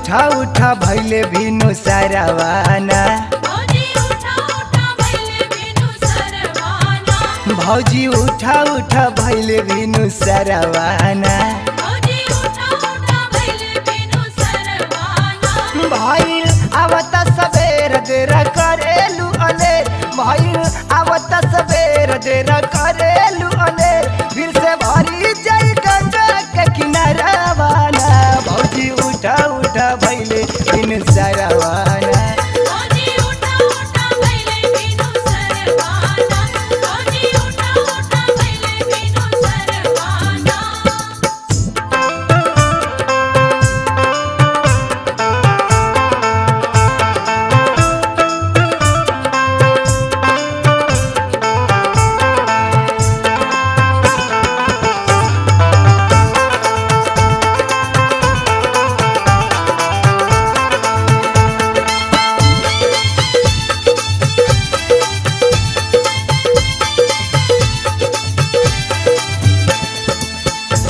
उठा उठा भैले भिनु सरवाना भौजी उठा उठा भैले भिनु सरवाना भैल आवत सबेर देर करेलु अनेर भैल आवत सबेर देर करेलु अनेर फिर से भरी जाई गंगा के किनारावाना भौजी उठा उठा भैले भिनु सरवाना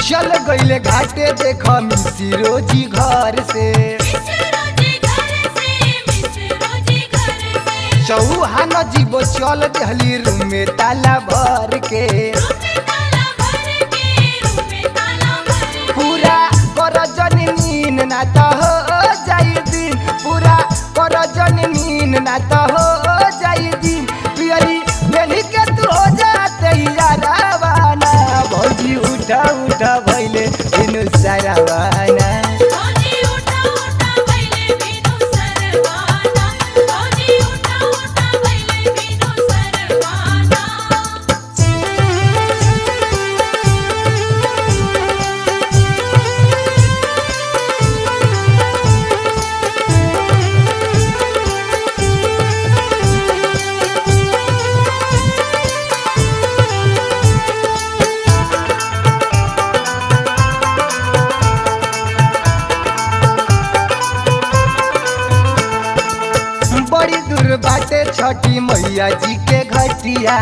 चल गईले घाटे देख मिसिरो जी घर से चौहान जीवो चल दहली रूम में ताला भर के पूरा कर जनी नीन ना तो हो जाई दिन पूरा कर जनी नीन ना तो हो जाई दिन पियरी बेली के तू हो जाते यारावाना भौजी उठा उठा भैले भिनु सरवाना बड़ी दूर बाटे छठी मैया जी के घटिया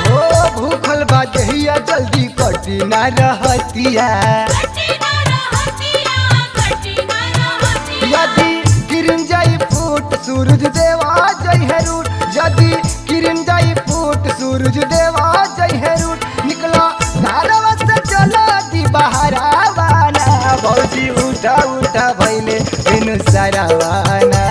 हो भूखल बाजहिया जल्दी कटी ना रहतिया यदि किरण जाई फूट सूरज देवा जय है रूट यदि किरण जाई फूट सूरज देवा जय है रूट निकला धारवा से चलो दी बहरावाना भौजी उठा उठा भैले भिनु सरवाना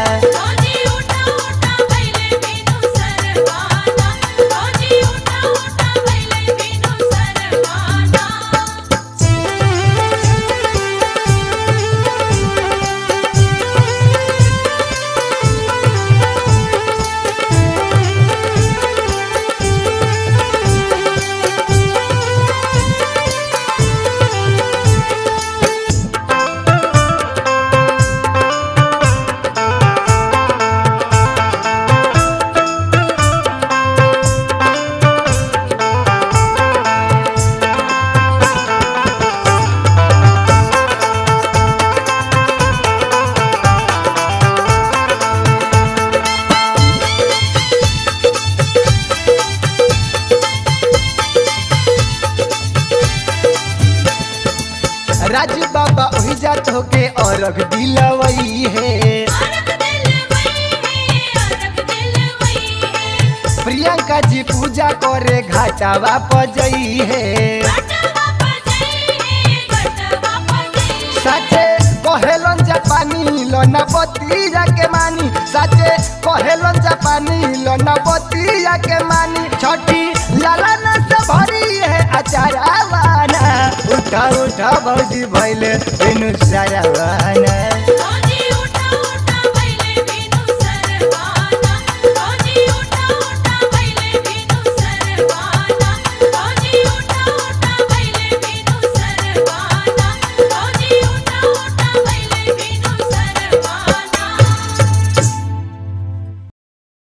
राजू बाबा ओही जात होके औरग दिलवई है प्रियंका जी पूजा करे घाटावा पजई है साचे कहेलन जापानी लोना बतिया के मानी साचे कहेलन जापानी लोना बतिया के मानी छठी लाला न से भरी है अचारावाना उठा उठा भौजी भैले भिनु सरवाना।